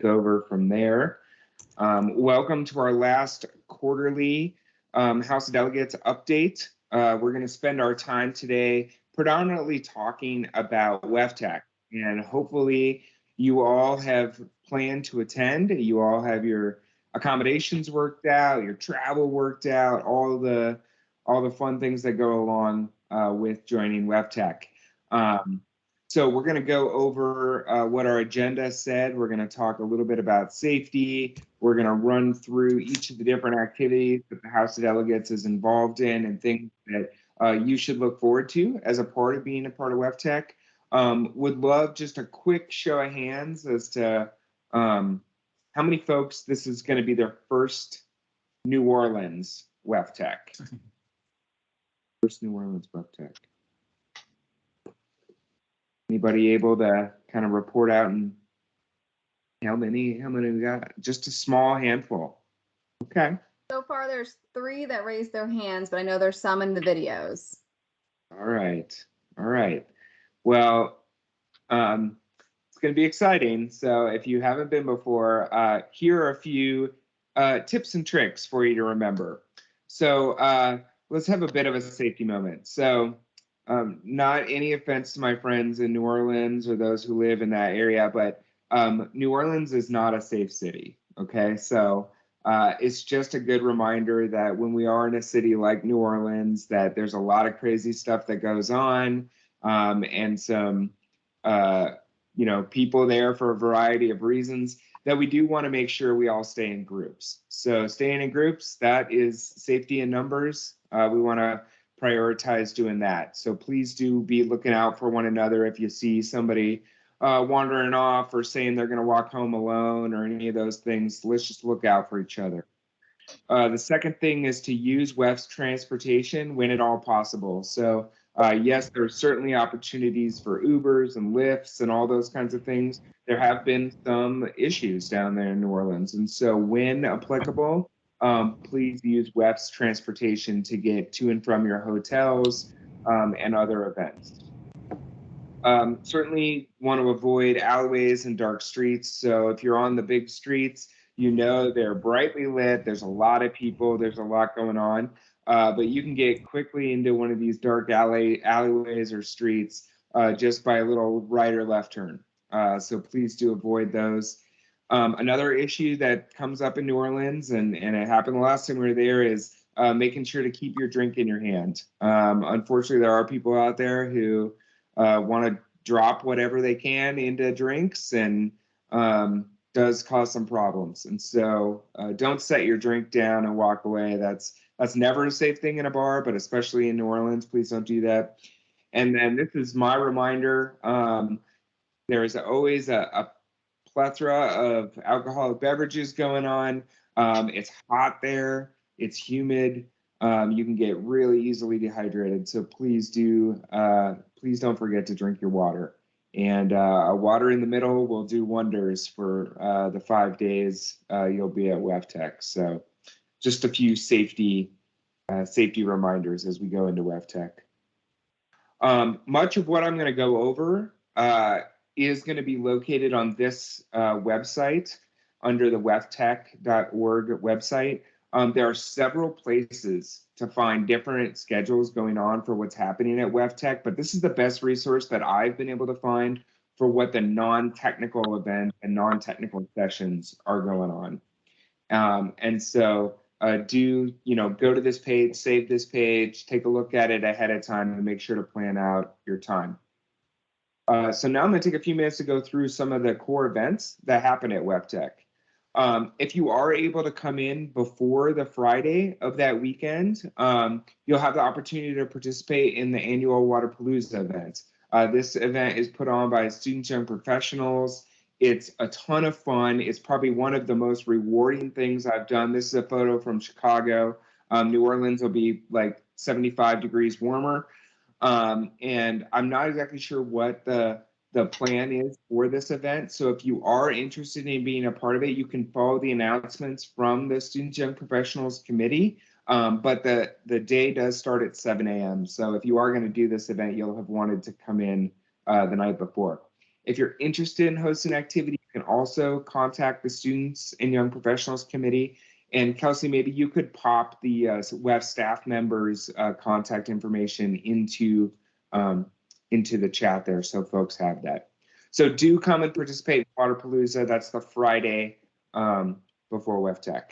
take over from there. Welcome to our last quarterly House of Delegates update. We're going to spend our time today predominantly talking about WEFTEC, and hopefully you all have planned to attend. You all have your accommodations worked out, your travel worked out, all the fun things that go along with joining WEFTEC. So we're going to go over what our agenda said. We're going to talk a little bit about safety. We're going to run through each of the different activities that the House of Delegates is involved in and things that you should look forward to as a part of being a part of WEFTEC. Would love just a quick show of hands as to how many folks this is going to be their first New Orleans WEFTEC. First New Orleans WEFTEC. Anybody able to kind of report out and how many we got? Just a small handful. Okay. So far, there's 3 that raised their hands, but I know there's some in the videos. All right. All right. Well, it's going to be exciting. So if you haven't been before, here are a few tips and tricks for you to remember. So let's have a bit of a safety moment. So not any offense to my friends in New Orleans or those who live in that area, but New Orleans is not a safe city, okay? So it's just a good reminder that when we are in a city like New Orleans, that there's a lot of crazy stuff that goes on, and some, people there for a variety of reasons, that we do want to make sure we all stay in groups. So staying in groups, that is safety in numbers. We want to prioritize doing that. So please do be looking out for one another. If you see somebody wandering off or saying they're going to walk home alone or any of those things, let's just look out for each other. The second thing is to use WEF's transportation when at all possible. So yes, there are certainly opportunities for Ubers and Lyfts and all those kinds of things. There have been some issues down there in New Orleans. And so when applicable, please use WEF's transportation to get to and from your hotels and other events. Certainly want to avoid alleyways and dark streets. So if you're on the big streets, you know they're brightly lit, there's a lot of people, there's a lot going on, but you can get quickly into one of these dark alleyways or streets just by a little right or left turn. So please do avoid those. Another issue that comes up in New Orleans, and it happened the last time we were there, is making sure to keep your drink in your hand. Unfortunately, there are people out there who want to drop whatever they can into drinks, and does cause some problems. And so don't set your drink down and walk away. That's never a safe thing in a bar, but especially in New Orleans, please don't do that. And then this is my reminder. There is always a plethora of alcoholic beverages going on. It's hot there, it's humid. You can get really easily dehydrated. So please don't forget to drink your water. And water in the middle will do wonders for the 5 days you'll be at WEFTEC. So just a few safety reminders as we go into WEFTEC. Much of what I'm going to go over is going to be located on this website under the weftec.org website. There are several places to find different schedules going on for what's happening at WEFTEC, but this is the best resource that I've been able to find for what the non-technical events and non-technical sessions are going on. And so do go to this page, save this page, take a look at it ahead of time and make sure to plan out your time. So now I'm going to take a few minutes to go through some of the core events that happen at WEFTEC. If you are able to come in before the Friday of that weekend, you'll have the opportunity to participate in the annual Waterpalooza event. This event is put on by Students Young Professionals. It's a ton of fun. It's probably one of the most rewarding things I've done. This is a photo from Chicago. New Orleans will be like 75 degrees warmer. And I'm not exactly sure what the plan is for this event. So if you are interested in being a part of it, you can follow the announcements from the Students Young Professionals Committee. But the day does start at 7 a.m. So if you are going to do this event, you'll have wanted to come in the night before. If you're interested in hosting activity You can also contact the Students and Young Professionals Committee. And Kelsey, maybe you could pop the WEF staff members' contact information into the chat there so folks have that. So do come and participate in Waterpalooza. That's the Friday before WEFTEC.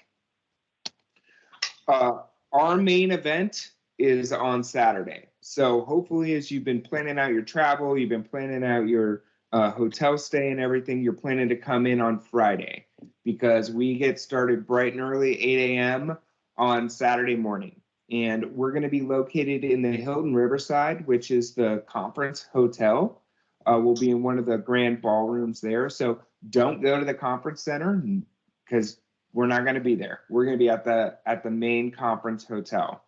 Our main event is on Saturday. So hopefully as you've been planning out your travel, you've been planning out your hotel stay and everything, you're planning to come in on Friday because we get started bright and early, 8 a.m. on Saturday morning. And we're going to be located in the Hilton Riverside, which is the conference hotel. We'll be in one of the grand ballrooms there. So don't go to the conference center because we're not going to be there. We're going to be at the main conference hotel.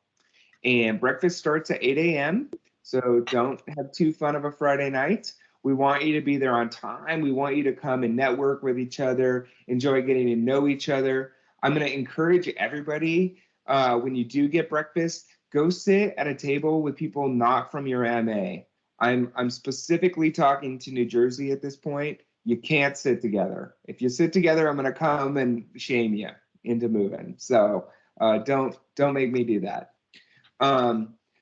And breakfast starts at 8 a.m. So don't have too fun of a Friday night. We want you to be there on time. We want you to come and network with each other, enjoy getting to know each other. I'm going to encourage everybody, when you do get breakfast, go sit at a table with people not from your MA. I'm specifically talking to New Jersey at this point. You can't sit together. If you sit together, I'm going to come and shame you into moving. So don't make me do that.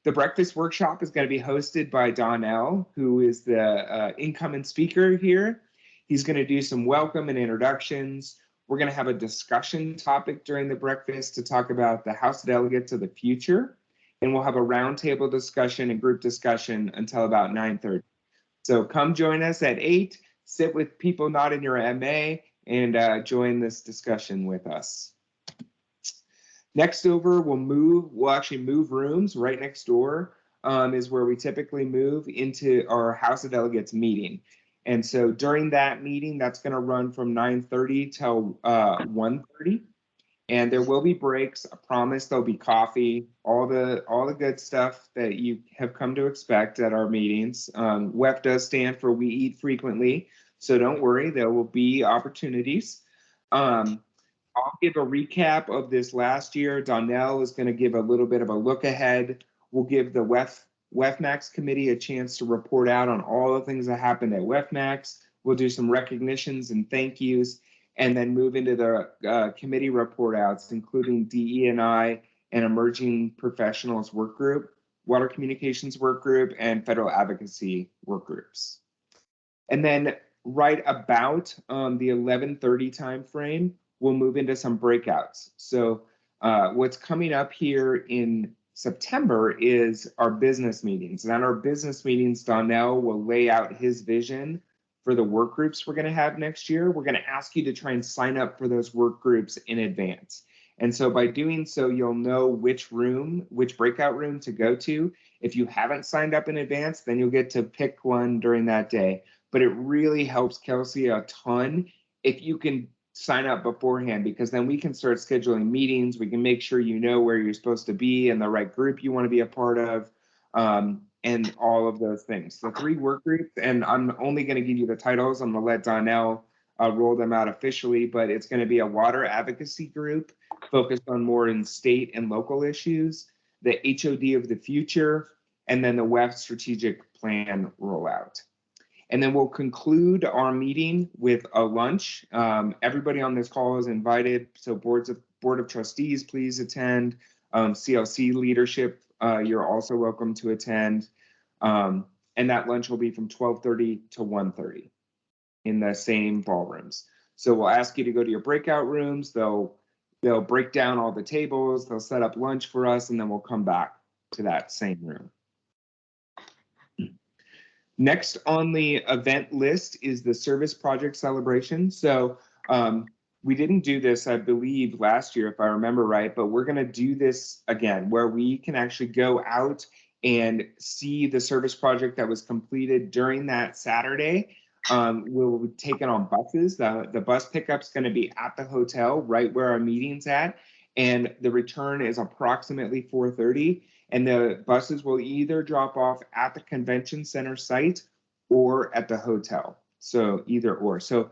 The breakfast workshop is going to be hosted by Donnell, who is the incoming speaker here. He's going to do some welcome and introductions. We're going to have a discussion topic during the breakfast to talk about the House of Delegates of the future. And we'll have a roundtable discussion and group discussion until about 9:30. So come join us at 8, sit with people not in your MA, and join this discussion with us. Next over, we'll actually move rooms. Right next door is where we typically move into our House of Delegates meeting. And so during that meeting, that's going to run from 9:30 till 1:30. And there will be breaks. I promise there'll be coffee, all the good stuff that you have come to expect at our meetings. WEF does stand for We Eat Frequently, so don't worry, there will be opportunities. I'll give a recap of this last year. Donnell is going to give a little bit of a look ahead. We'll give the WEFMAX committee a chance to report out on all the things that happened at WEFMAX. We'll do some recognitions and thank yous, and then move into the committee report outs, including DE&I and Emerging Professionals Work Group, Water Communications Work Group, and Federal Advocacy Work Groups. And then right about the 11:30 time frame, we'll move into some breakouts. So what's coming up here in September is our business meetings. And on our business meetings, Donnell will lay out his vision for the work groups we're going to have next year. We're going to ask you to try and sign up for those work groups in advance. And so by doing so, you'll know which breakout room to go to. If you haven't signed up in advance, then you'll get to pick one during that day. But it really helps Kelsey a ton if you can sign up beforehand, because then we can start scheduling meetings. We can make sure you know where you're supposed to be and the right group you want to be a part of, and all of those things. The 3 work groups, and I'm only going to give you the titles. I'm going to let Donnell roll them out officially, but it's going to be a water advocacy group focused on more in state and local issues, the HOD of the future, and then the WEF strategic plan rollout. And then we'll conclude our meeting with a lunch. Everybody on this call is invited. So Board of Trustees, please attend. CLC leadership, you're also welcome to attend. And that lunch will be from 12:30 to 1:30 in the same ballrooms. So we'll ask you to go to your breakout rooms. They'll break down all the tables. They'll set up lunch for us, and then we'll come back to that same room. Next on the event list is the service project celebration. So we didn't do this, I believe, last year, if I remember right, but we're going to do this again, where we can actually go out and see the service project that was completed during that Saturday. We'll take it on buses. The bus pickup's going to be at the hotel, right where our meeting's at, and the return is approximately 4:30. And the buses will either drop off at the convention center site or at the hotel. So either or. So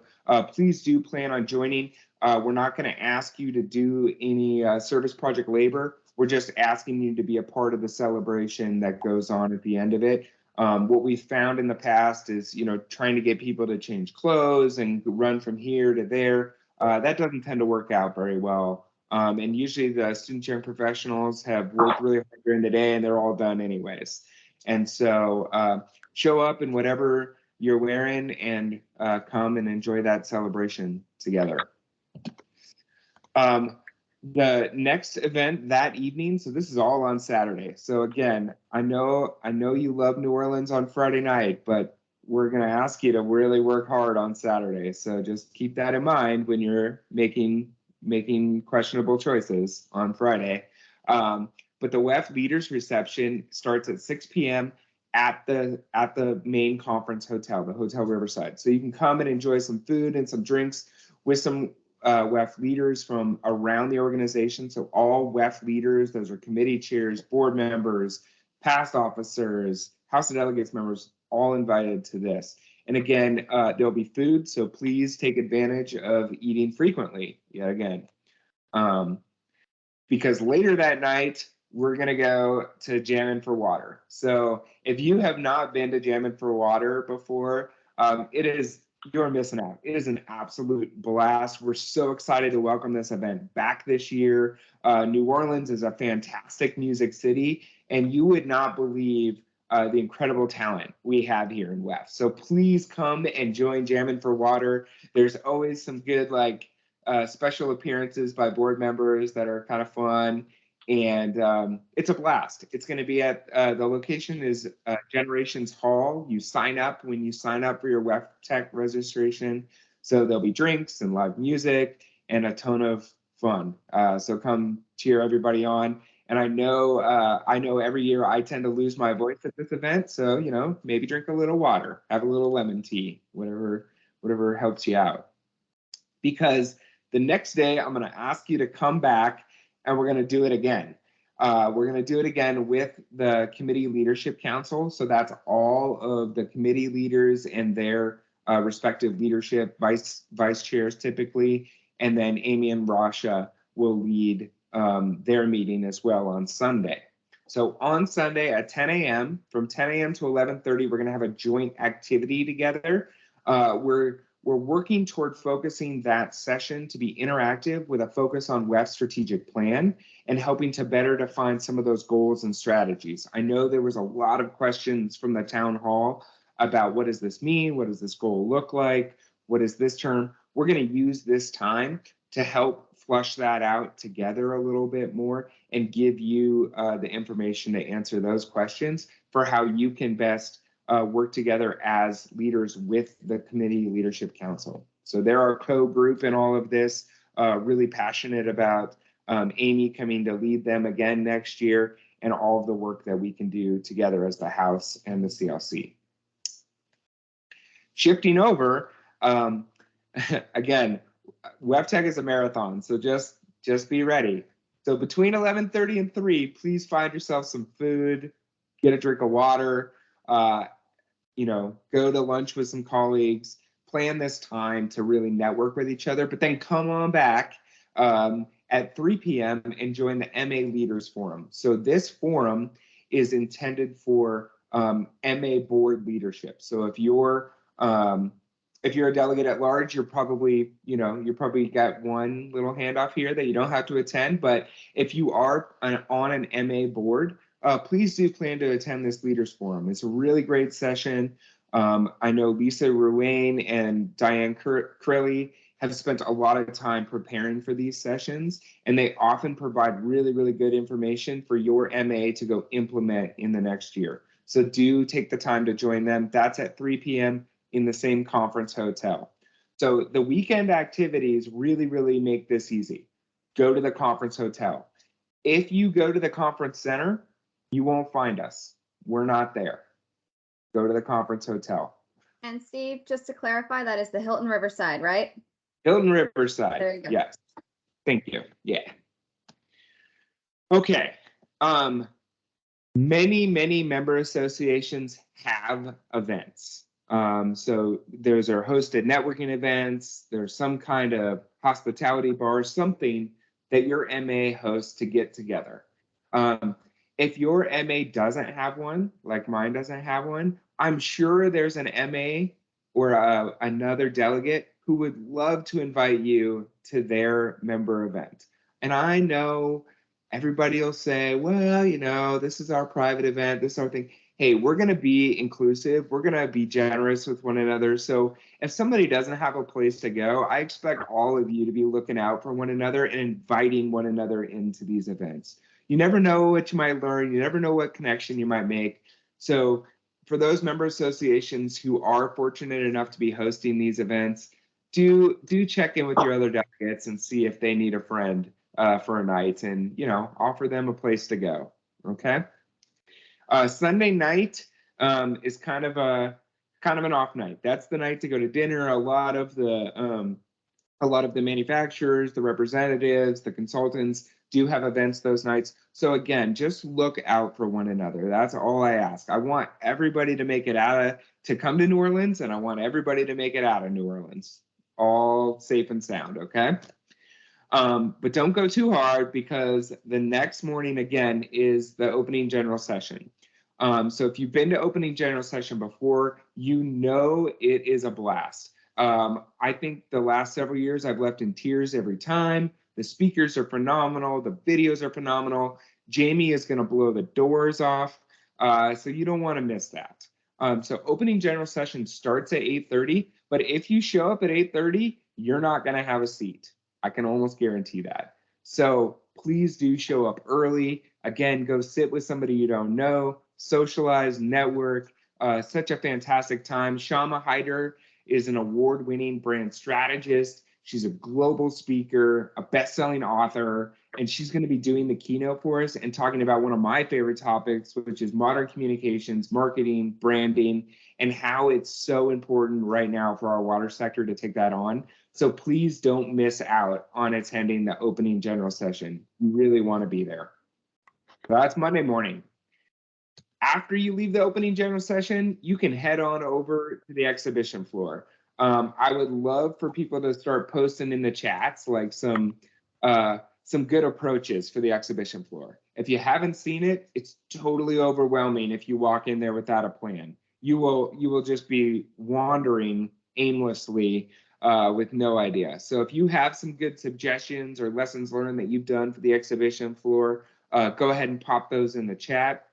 please do plan on joining. We're not going to ask you to do any service project labor. We're just asking you to be a part of the celebration that goes on at the end of it. What we found in the past is, trying to get people to change clothes and run from here to there. That doesn't tend to work out very well. And usually the student sharing professionals have worked really hard during the day and they're all done anyways. And so show up in whatever you're wearing and come and enjoy that celebration together. The next event that evening, so this is all on Saturday. So again, I know you love New Orleans on Friday night, but we're going to ask you to really work hard on Saturday. So just keep that in mind when you're making questionable choices on Friday. But the WEF Leaders Reception starts at 6 p.m. at the main conference hotel, the Hotel Riverside. So you can come and enjoy some food and some drinks with some WEF leaders from around the organization. So all WEF leaders, those are committee chairs, board members, past officers, House of Delegates members, all invited to this. And again, there'll be food, so please take advantage of eating frequently, yet again. Because later that night, we're going to go to Jammin' for Water. So if you have not been to Jammin' for Water before, you're missing out. It is an absolute blast. We're so excited to welcome this event back this year. New Orleans is a fantastic music city, and you would not believe the incredible talent we have here in WEF. So please come and join Jammin' for Water. There's always some good special appearances by board members that are kind of fun. And it's a blast. It's going to be at the location is Generations Hall. You sign up when you sign up for your WEFTEC registration. So there'll be drinks and live music and a ton of fun. So come cheer everybody on. And I know every year I tend to lose my voice at this event. So, maybe drink a little water, have a little lemon tea, whatever helps you out. Because the next day I'm going to ask you to come back and we're going to do it again. We're going to do it again with the Committee Leadership Council. So that's all of the committee leaders and their respective leadership, vice chairs typically. And then Amy and Rasha will lead their meeting as well on Sunday. So on Sunday at 10 a.m., from 10 a.m. to 11:30, we're going to have a joint activity together. We're working toward focusing that session to be interactive with a focus on WEF strategic plan and helping to better define some of those goals and strategies. I know there was a lot of questions from the town hall about what does this mean? What does this goal look like? What is this term? We're going to use this time to help flush that out together a little bit more and give you the information to answer those questions for how you can best work together as leaders with the Committee Leadership Council. So they're our co-group in all of this, really passionate about Amy coming to lead them again next year and all of the work that we can do together as the House and the CLC. Shifting over, again, WEFTEC is a marathon, so just be ready. So between 11:30 and 3, please find yourself some food, get a drink of water, go to lunch with some colleagues, plan this time to really network with each other, but then come on back at 3 p.m. and join the MA Leaders Forum. So this forum is intended for MA board leadership. So if you're a delegate at large, you're probably got one little handoff here that you don't have to attend. But if you are on an MA board, please do plan to attend this Leaders Forum. It's a really great session. I know Lisa Ruane and Diane Crilly have spent a lot of time preparing for these sessions, and they often provide really, really good information for your MA to go implement in the next year. So do take the time to join them. That's at 3 p.m. in the same conference hotel. So the weekend activities really, really make this easy. Go to the conference hotel. If you go to the conference center, you won't find us. We're not there. Go to the conference hotel. And Steve, just to clarify, that is the Hilton Riverside, right? Hilton Riverside. There you go. Yes. Thank you. Yeah. Okay. Many member associations have events. So there's our hosted networking events. There's some kind of hospitality bar, something that your MA hosts to get together. If your MA doesn't have one, like mine doesn't have one, I'm sure there's an MA or another delegate who would love to invite you to their member event. And I know everybody will say, well, you know, this is our private event, this is our thing. Hey, we're going to be inclusive. We're going to be generous with one another. So if somebody doesn't have a place to go, I expect all of you to be looking out for one another and inviting one another into these events. You never know what you might learn. You never know what connection you might make. So for those member associations who are fortunate enough to be hosting these events, do check in with your other delegates and see if they need a friend for a night, and offer them a place to go. Okay. Sunday night is kind of an off night. That's the night to go to dinner. A lot of the manufacturers, the representatives, the consultants do have events those nights. So again, just look out for one another. That's all I ask. I want everybody to make it to come to New Orleans, and I want everybody to make it out of New Orleans. All safe and sound, okay? But don't go too hard, because the next morning, again, is the opening general session. So if you've been to opening general session before, you know it is a blast. I think the last several years I've left in tears every time. The speakers are phenomenal. The videos are phenomenal. Jamie is going to blow the doors off. So you don't want to miss that. So opening general session starts at 8:30, but if you show up at 8:30, you're not going to have a seat. I can almost guarantee that. So please do show up early. Again, go sit with somebody you don't know, socialize, network. Such a fantastic time. Shama Hyder is an award-winning brand strategist. She's a global speaker, a best-selling author, and she's going to be doing the keynote for us and talking about one of my favorite topics, which is modern communications, marketing, branding, and how it's so important right now for our water sector to take that on. So please don't miss out on attending the opening general session. You really want to be there. So that's Monday morning. After you leave the opening general session, you can head on over to the exhibition floor. I would love for people to start posting in the chats like some good approaches for the exhibition floor. If you haven't seen it, it's totally overwhelming if you walk in there without a plan. You will just be wandering aimlessly with no idea. So if you have some good suggestions or lessons learned that you've done for the exhibition floor, go ahead and pop those in the chat.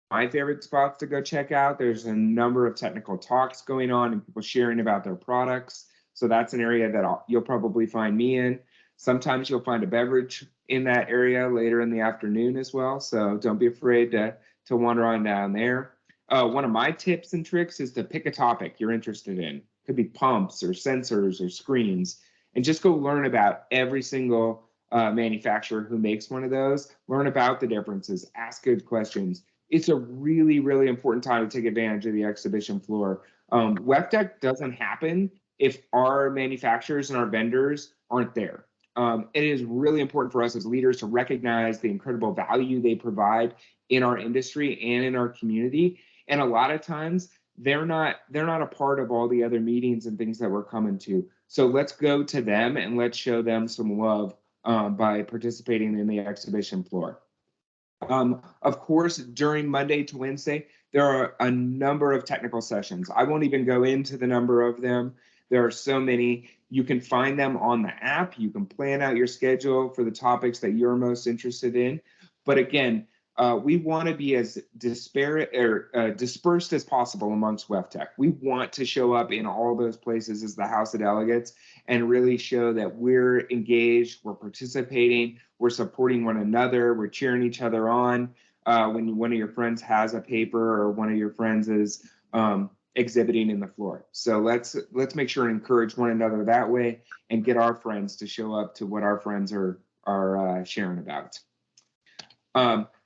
My favorite spots to go check out. There's a number of technical talks going on and people sharing about their products. So that's an area that you'll probably find me in. Sometimes you'll find a beverage in that area later in the afternoon as well. So don't be afraid to wander on down there. One of my tips and tricks is to pick a topic you're interested in. Could be pumps or sensors or screens, and just go learn about every single manufacturer who makes one of those. Learn about the differences, ask good questions. It's a really, really important time to take advantage of the exhibition floor. WEFTEC doesn't happen if our manufacturers and our vendors aren't there. It is really important for us as leaders to recognize the incredible value they provide in our industry and in our community. And a lot of times they're not a part of all the other meetings and things that we're coming to. So let's go to them and let's show them some love by participating in the exhibition floor. Of course, during Monday to Wednesday, there are a number of technical sessions. I won't even go into the number of them. There are so many. You can find them on the app. You can plan out your schedule for the topics that you're most interested in. But again, we want to be as disparate or dispersed as possible amongst WEFTEC. We want to show up in all those places as the House of Delegates and really show that we're engaged, we're participating, we're supporting one another, we're cheering each other on when one of your friends has a paper or one of your friends is exhibiting in the floor. So let's make sure and encourage one another that way and get our friends to show up to what our friends are sharing about.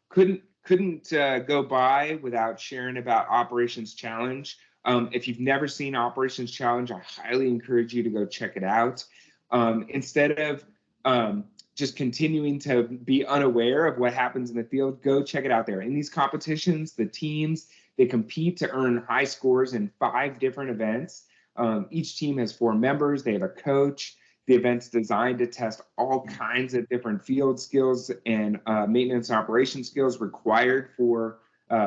Couldn't go by without sharing about Operations Challenge. If you've never seen Operations Challenge, I highly encourage you to go check it out. Instead of just continuing to be unaware of what happens in the field, go check it out there. In these competitions, the teams, they compete to earn high scores in 5 different events. Each team has 4 members. They have a coach. The event's designed to test all kinds of different field skills and maintenance and operation skills required for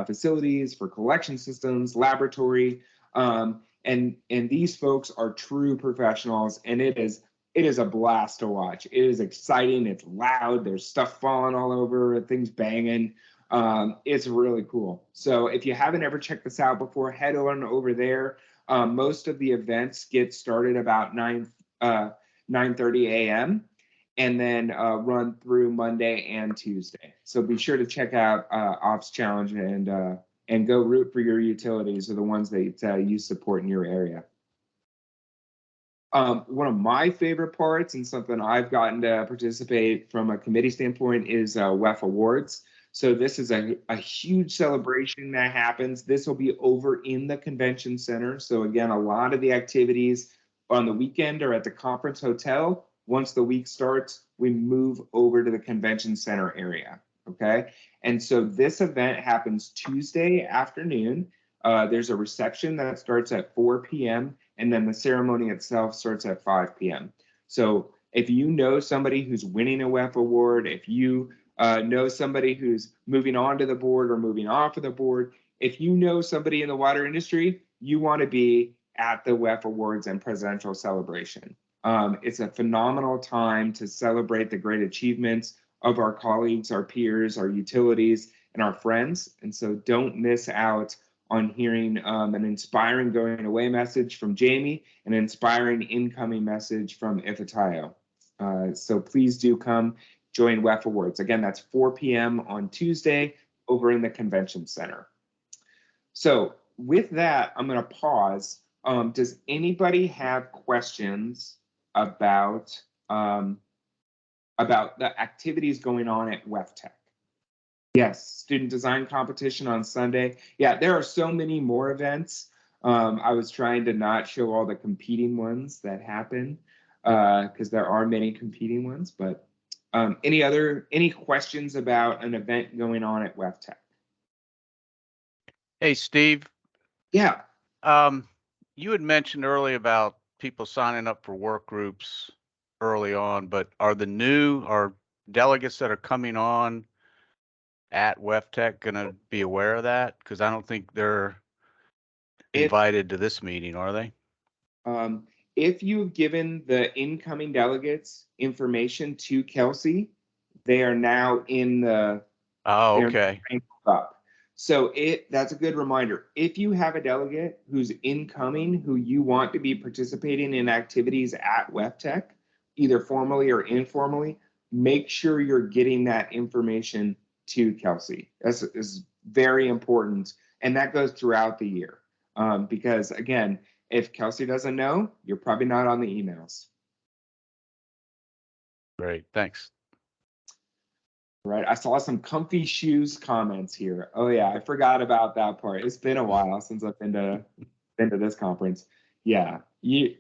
facilities, for collection systems, laboratory, and these folks are true professionals, and it is a blast to watch. It is exciting. It's loud. There's stuff falling all over, things banging. It's really cool. So if you haven't ever checked this out before, head on over there. Most of the events get started about 9:30 a.m. and then run through Monday and Tuesday. So be sure to check out Ops Challenge and go root for your utilities or the ones that you support in your area. One of my favorite parts and something I've gotten to participate from a committee standpoint is WEF Awards. So this is a huge celebration that happens. This will be over in the convention center. So again, a lot of the activities on the weekend are at the conference hotel. Once the week starts, we move over to the convention center area, okay? And so this event happens Tuesday afternoon. There's a reception that starts at 4 p.m. and then the ceremony itself starts at 5 p.m. So if you know somebody who's winning a WEF award, if you know somebody who's moving on to the board or moving off of the board, if you know somebody in the water industry, you want to be at the WEF Awards and presidential celebration. It's a phenomenal time to celebrate the great achievements of our colleagues, our peers, our utilities, and our friends. And so don't miss out on hearing an inspiring going away message from Jamie, an inspiring incoming message from Ifatayo. So please do come join WEF Awards. Again, that's 4 p.m. on Tuesday over in the convention center. So with that, I'm going to pause. Does anybody have questions about the activities going on at WEFTEC? Yes, student design competition on Sunday. Yeah, there are so many more events. I was trying to not show all the competing ones that happen because there are many competing ones. But any questions about an event going on at WEFTEC? Hey, Steve. Yeah. You had mentioned earlier about people signing up for work groups early on, but are delegates that are coming on at WEFTEC going to be aware of that? Because I don't think they're invited to this meeting, are they? If you've given the incoming delegates information to Kelsey, they are now in the. Oh, okay. Up. So that's a good reminder. If you have a delegate who's incoming, who you want to be participating in activities at WEFTEC, either formally or informally, make sure you're getting that information to Kelsey. This is very important. And that goes throughout the year. Because again, if Kelsey doesn't know, you're probably not on the emails. Great, thanks. Right, I saw some comfy shoes comments here. Oh yeah, I forgot about that part. It's been a while since I've been to this conference. Yeah, you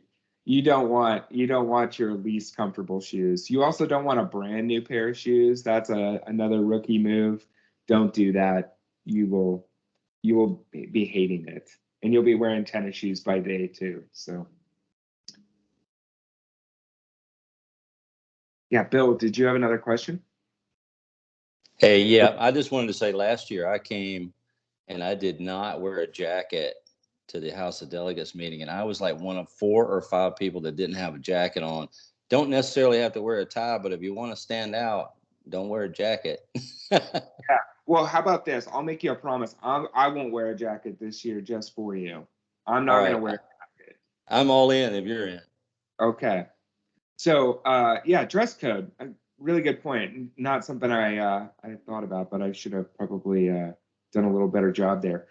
don't want your least comfortable shoes. You also don't want a brand new pair of shoes. That's another rookie move. Don't do that. You will be hating it, and you'll be wearing tennis shoes by day too. So yeah, Bill, did you have another question? Hey, yeah, I just wanted to say last year I came and I did not wear a jacket to the House of Delegates meeting. And I was like one of 4 or 5 people that didn't have a jacket on. Don't necessarily have to wear a tie, but if you want to stand out, don't wear a jacket. Yeah. Well, how about this? I'll make you a promise. I won't wear a jacket this year just for you. I'm not going to wear a jacket. I'm all in if you're in. Okay. So, yeah, dress code. Really good point. Not something I thought about, but I should have probably done a little better job there.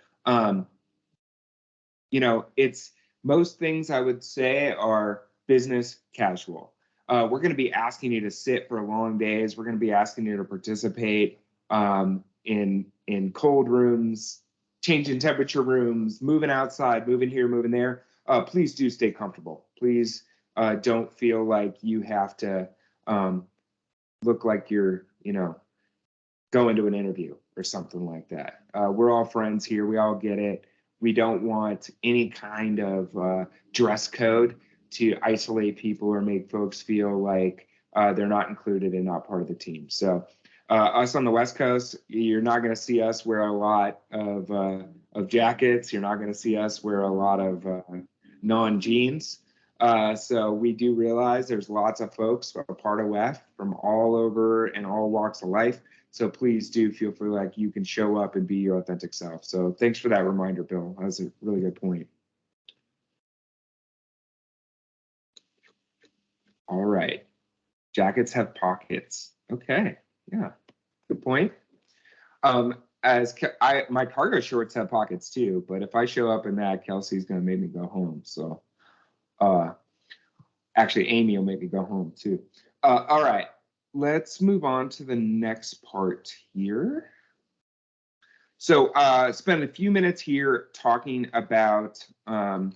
It's most things I would say are business casual. We're going to be asking you to sit for long days. We're going to be asking you to participate in cold rooms, changing temperature rooms, moving outside, moving here, moving there. Please do stay comfortable. Please don't feel like you have to look like you're, going to an interview or something like that. We're all friends here. We all get it. We don't want any kind of dress code to isolate people or make folks feel like they're not included and not part of the team. So us on the West Coast, you're not going to see us wear a lot of jackets. You're not going to see us wear a lot of non-jeans. So we do realize there's lots of folks a part of WEF from all over and all walks of life. So please do feel free, like you can show up and be your authentic self. So thanks for that reminder, Bill. That was a really good point. All right. Jackets have pockets. Okay. Yeah. Good point. My cargo shorts have pockets too, but if I show up in that, Kelsey's gonna make me go home. So actually Amy will make me go home too. All right, let's move on to the next part here. So spend a few minutes here talking about the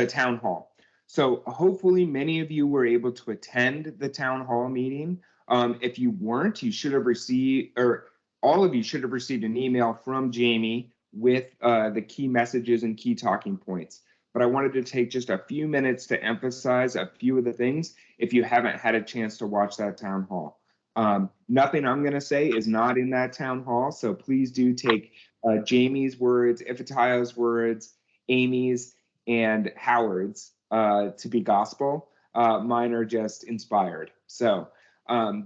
town hall. So hopefully many of you were able to attend the town hall meeting. If you weren't, you should have received, or all of you should have received an email from Jamie with the key messages and key talking points. But I wanted to take just a few minutes to emphasize a few of the things if you haven't had a chance to watch that town hall. Nothing I'm going to say is not in that town hall, so please do take Jamie's words, Ifatayo's words, Amy's, and Howard's to be gospel. Mine are just inspired. So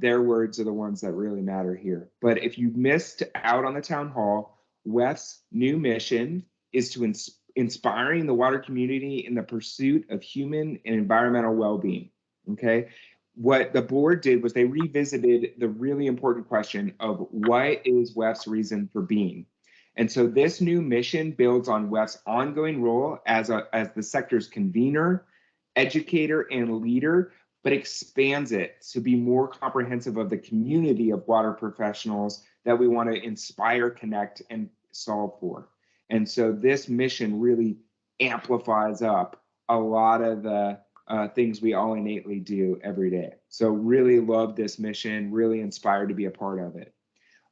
their words are the ones that really matter here. But if you missed out on the town hall, WEF's new mission is to inspiring the water community in the pursuit of human and environmental well-being. Okay. What the board did was they revisited the really important question of what is WEF's reason for being. And so this new mission builds on WEF's ongoing role as the sector's convener, educator, and leader, but expands it to be more comprehensive of the community of water professionals that we want to inspire, connect, and solve for. And so this mission really amplifies up a lot of the things we all innately do every day. So really love this mission, really inspired to be a part of it.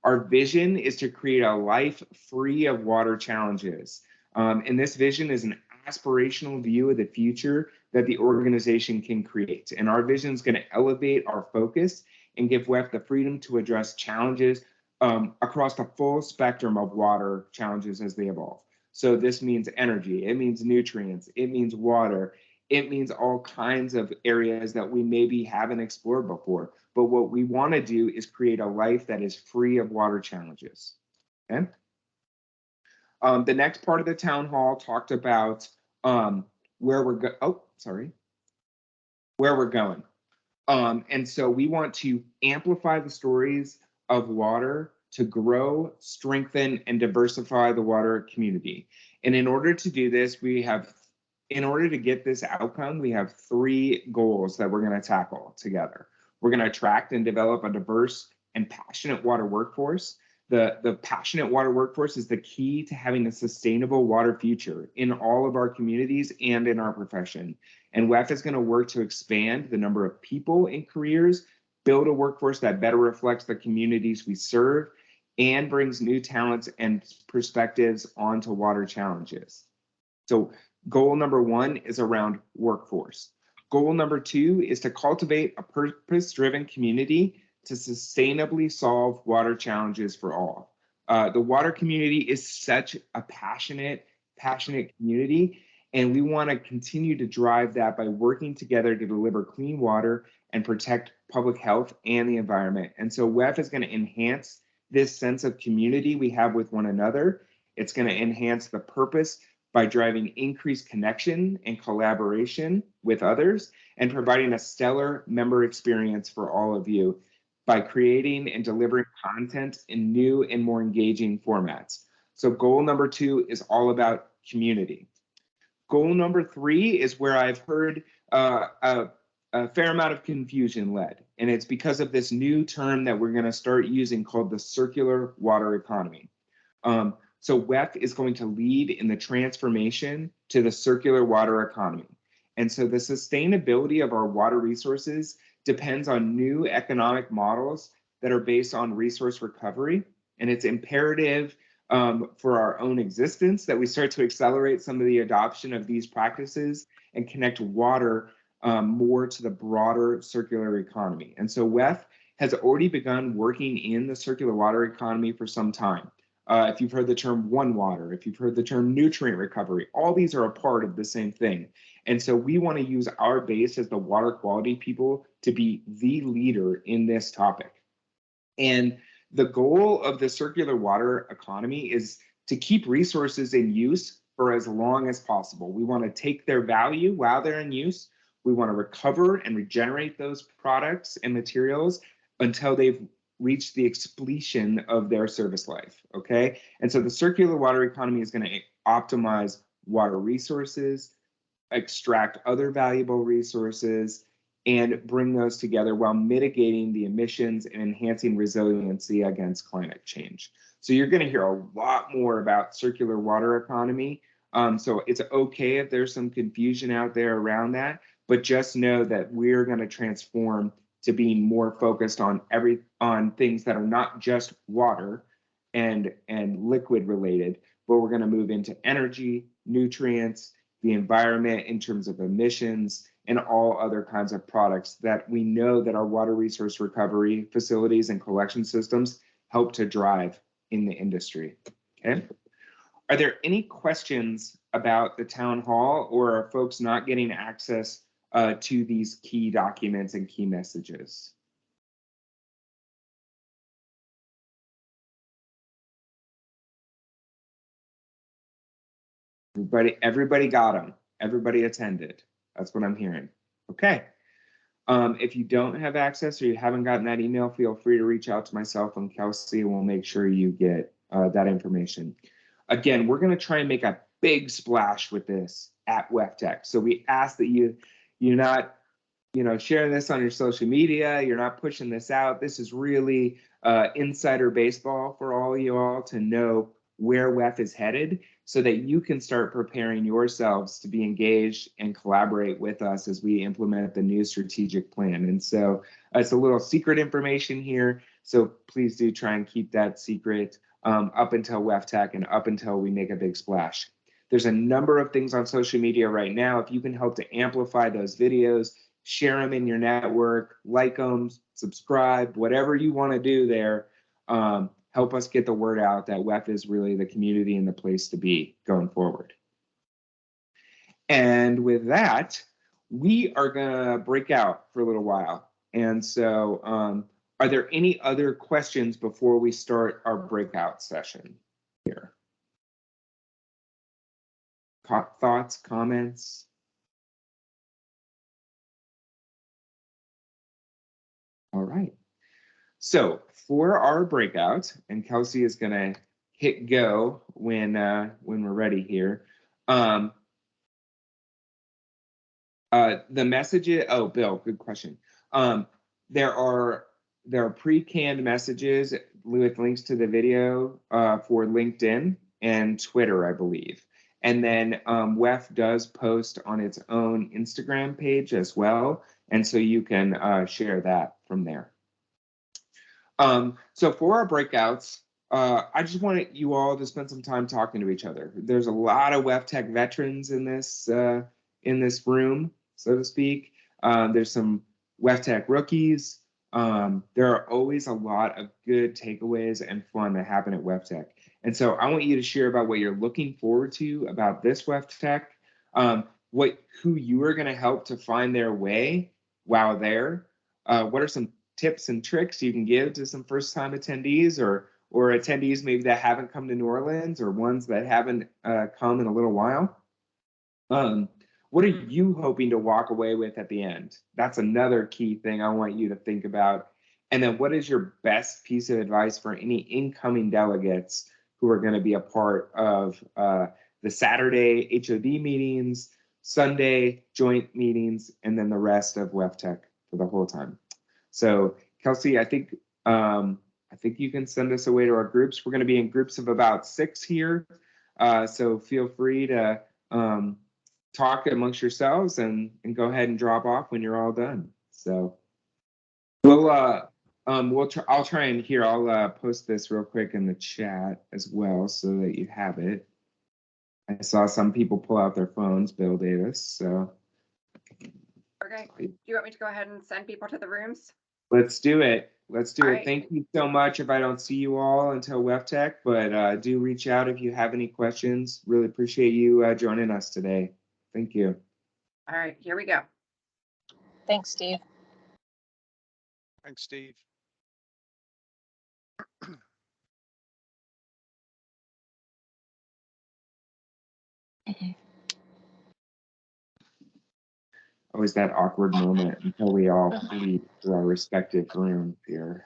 Our vision is to create a life free of water challenges. And this vision is an aspirational view of the future that the organization can create. And our vision is going to elevate our focus and give WEF the freedom to address challenges across the full spectrum of water challenges as they evolve. So this means energy, it means nutrients, it means water, it means all kinds of areas that we maybe haven't explored before. But what we want to do is create a life that is free of water challenges. Okay. The next part of the town hall talked about where we're going. And so we want to amplify the stories of water to grow, strengthen, and diversify the water community. And in order to do this, in order to get this outcome, we have 3 goals that we're going to tackle together. We're going to attract and develop a diverse and passionate water workforce. The passionate water workforce is the key to having a sustainable water future in all of our communities and in our profession. And WEF is going to work to expand the number of people and careers, build a workforce that better reflects the communities we serve, and brings new talents and perspectives onto water challenges. So goal number 1 is around workforce. Goal number 2 is to cultivate a purpose-driven community to sustainably solve water challenges for all. The water community is such a passionate community, and we want to continue to drive that by working together to deliver clean water and protect public health and the environment. And so WEF is going to enhance this sense of community we have with one another. It's going to enhance the purpose by driving increased connection and collaboration with others and providing a stellar member experience for all of you by creating and delivering content in new and more engaging formats. So goal number 2 is all about community. Goal number 3 is where I've heard a fair amount of confusion led, and it's because of this new term that we're going to start using called the circular water economy. So WEF is going to lead in the transformation to the circular water economy. And so the sustainability of our water resources depends on new economic models that are based on resource recovery. And it's imperative for our own existence, that we start to accelerate some of the adoption of these practices and connect water more to the broader circular economy. And so WEF has already begun working in the circular water economy for some time. If you've heard the term One Water, if you've heard the term nutrient recovery, all these are a part of the same thing. And so we want to use our base as the water quality people to be the leader in this topic. And the goal of the circular water economy is to keep resources in use for as long as possible. We want to take their value while they're in use. We want to recover and regenerate those products and materials until they've reached the expletion of their service life, okay? And so the circular water economy is going to optimize water resources, extract other valuable resources, and bring those together while mitigating the emissions and enhancing resiliency against climate change. So you're going to hear a lot more about circular water economy. So it's okay if there's some confusion out there around that, but just know that we're going to transform to being more focused on things that are not just water and liquid related, but we're going to move into energy, nutrients, the environment in terms of emissions, and all other kinds of products that we know that our water resource recovery facilities and collection systems help to drive in the industry. Okay. Are there any questions about the town hall, or are folks not getting access to these key documents and key messages? Everybody got them. Everybody attended. That's what I'm hearing. Okay. If you don't have access or you haven't gotten that email, feel free to reach out to myself and Kelsey, and we'll make sure you get that information. Again, we're going to try and make a big splash with this at WEFTEC. So we ask that you're not, sharing this on your social media. You're not pushing this out. This is really insider baseball for all you all to know where WEF is headed, so that you can start preparing yourselves to be engaged and collaborate with us as we implement the new strategic plan. And so it's a little secret information here, so please do try and keep that secret up until WEFTEC and up until we make a big splash. There's a number of things on social media right now. If you can help to amplify those videos, share them in your network, like them, subscribe, whatever you want to do there, help us get the word out that WEF is really the community and the place to be going forward. And with that, we are gonna break out for a little while. And so are there any other questions before we start our breakout session here? Thoughts, comments? All right. So for our breakout, and Kelsey is going to hit go when we're ready here. The messages. Oh, Bill, good question. There are pre-canned messages with links to the video for LinkedIn and Twitter, I believe. And then WEF does post on its own Instagram page as well, and so you can share that from there. So for our breakouts, I just wanted you all to spend some time talking to each other. There's a lot of WEFTEC veterans in this room, so to speak. There's some WEFTEC rookies. There are always a lot of good takeaways and fun that happen at WEFTEC. And so I want you to share about what you're looking forward to about this WEFTEC, who you are going to help to find their way while there. What are some tips and tricks you can give to some first-time attendees or attendees maybe that haven't come to New Orleans, or ones that haven't come in a little while? What are you hoping to walk away with at the end? That's another key thing I want you to think about. And then what is your best piece of advice for any incoming delegates who are going to be a part of the Saturday HOD meetings, Sunday joint meetings, and then the rest of WEFTEC for the whole time? So Kelsey, I think you can send us away to our groups. We're going to be in groups of about 6 here. So feel free to talk amongst yourselves and go ahead and drop off when you're all done. So we'll I'll try and here. I'll post this real quick in the chat as well, so that you have it. I saw some people pull out their phones, Bill Davis. So Okay. Do you want me to go ahead and send people to the rooms? let's do it. Let's do All it. right. Thank you so much. If I don't see you all until WEFTEC, but do reach out if you have any questions. Really appreciate you joining us today. Thank you. All right, here we go. Thanks, Steve. Thanks, Steve. Always that awkward moment until we all leave to our respective rooms here.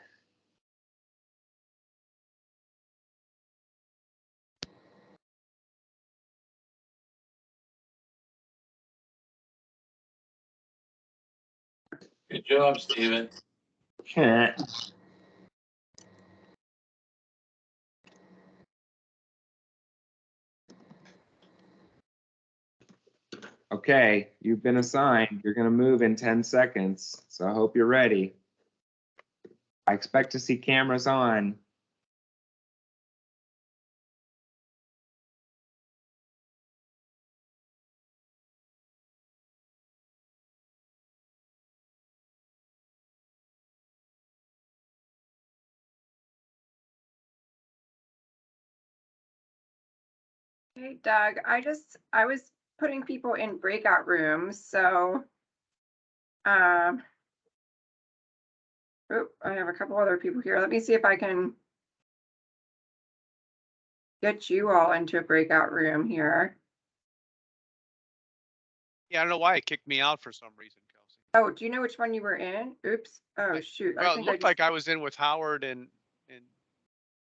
Good job, Steven. Okay, you've been assigned. You're going to move in 10 seconds, so I hope you're ready. I expect to see cameras on. Hey, Doug, I was putting people in breakout rooms, so I have a couple other people here. Let me see if I can get you all into a breakout room here. Yeah, I don't know why it kicked me out for some reason, Kelsey. Oh, do you know which one you were in? Oops. Oh, shoot. Well, I it think looked like I was in with Howard and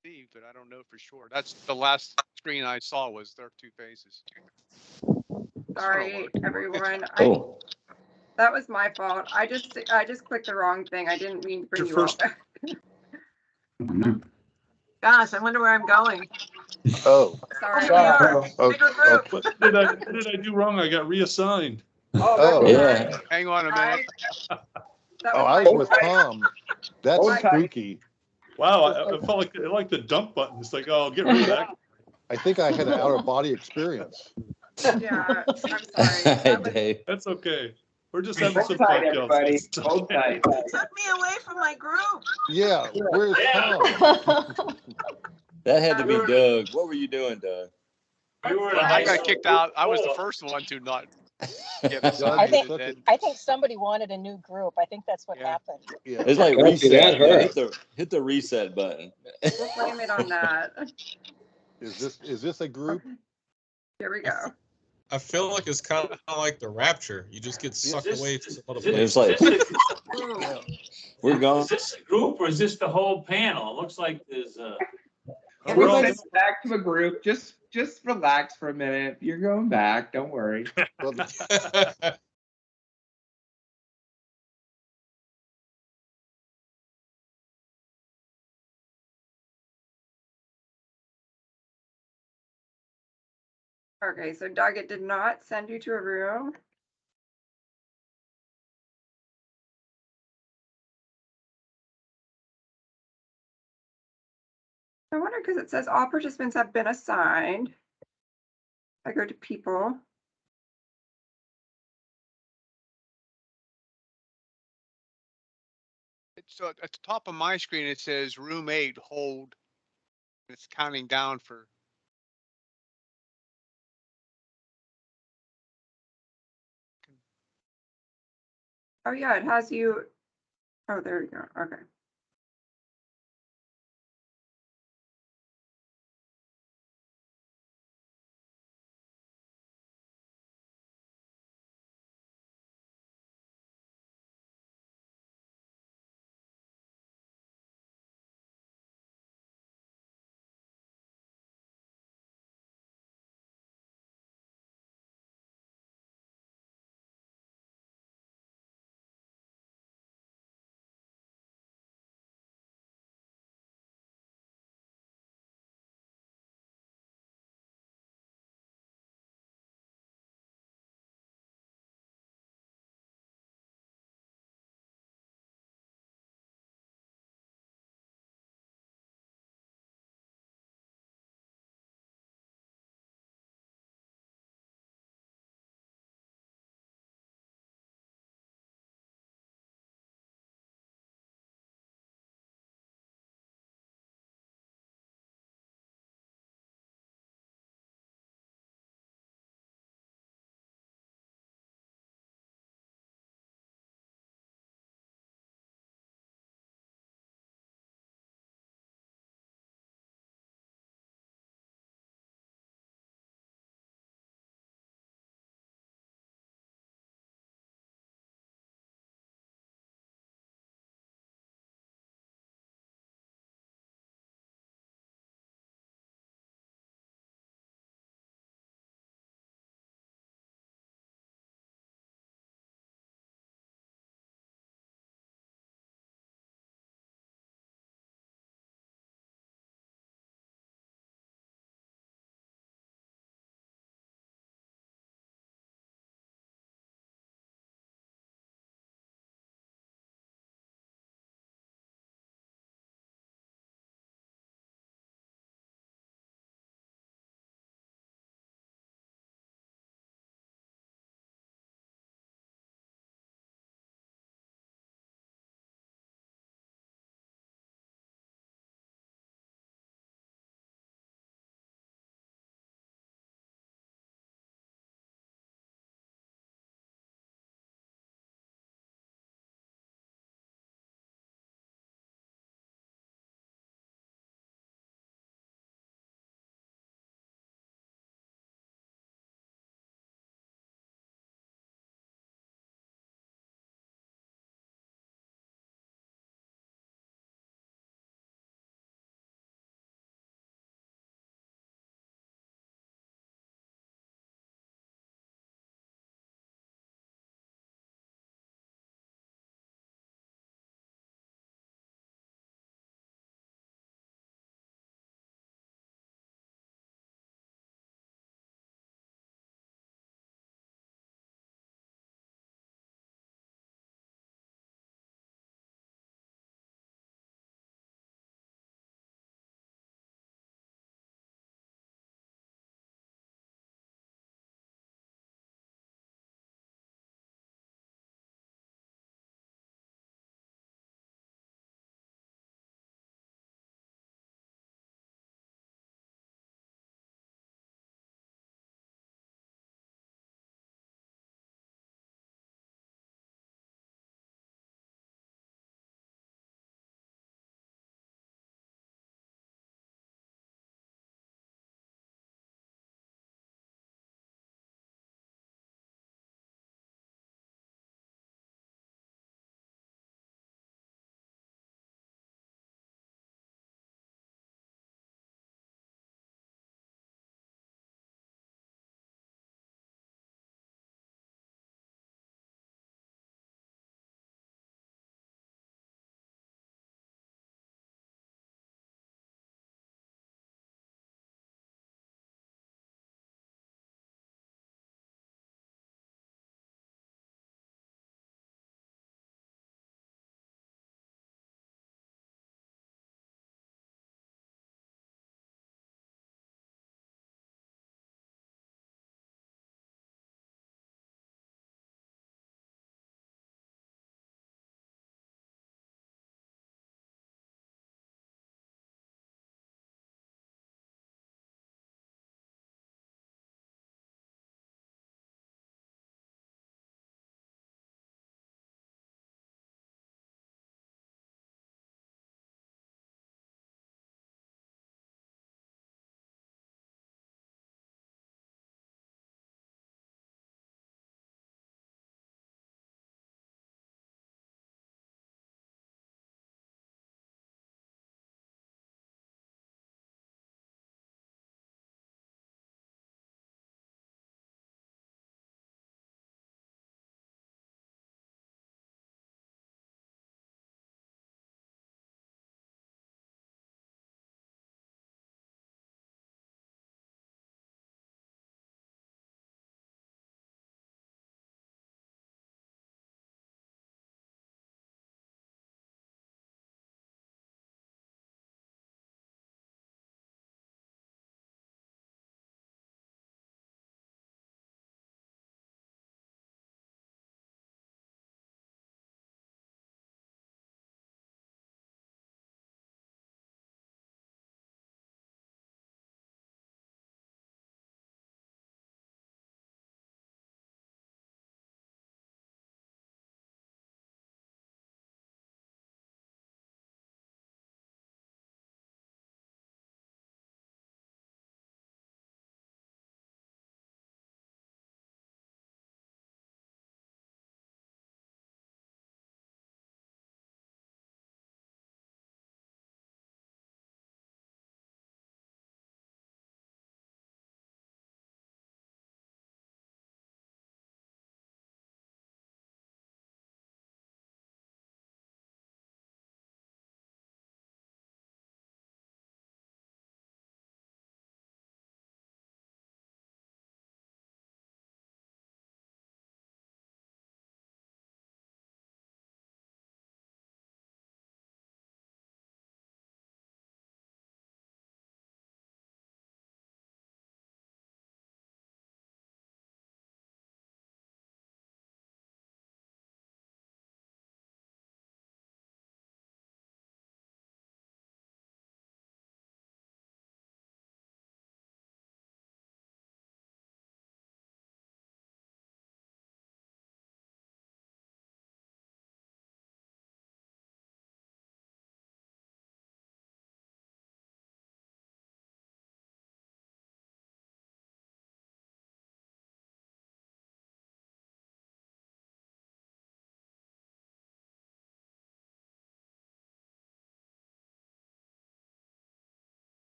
Steve, but I don't know for sure. That's the last screen I saw was their two faces. Sorry, everyone. Oh, That was my fault. I just clicked the wrong thing. I didn't mean to bring Your you all first- back. Gosh, I wonder where I'm going. Oh, Sorry. okay. What did I do wrong? I got reassigned. Oh, yeah. Hang on a minute. That oh, was I my was with fault. Tom. That's Hold tight. spooky. Wow, I felt like the dump button. It's like, oh, get rid of that. I think I had an out of body experience. Yeah, I'm sorry. Hey, That was, Dave. That's okay. We're just having some Hold tight, fun, everybody. Kelsey. It's Hold okay. tight. took me away from my group. Yeah, where's Tom? That had to be Doug. What were you doing, Doug? You were in a I high got school. kicked out. I was the first one to not get assigned. think- And then, I think somebody wanted a new group. I think that's what Yeah. happened. Yeah. It's like Kelsey, that reset. hurt. Hit the reset button. We'll blame it on that. Is this a group? Here we go. I feel like it's kind of like the rapture. You just get sucked away to some other It's place. like Ooh. we're going. Is this a group or is this the whole panel? It looks like there's We're all Everybody back to a group. Just relax for a minute. You're going back. Don't worry. Well, Okay, so Doug, it did not send you to a room. I wonder because it says all participants have been assigned. I go to people. so at the top of my screen, it says room 8, hold. It's counting down for. Oh yeah, it has you. Oh, there you go. Okay.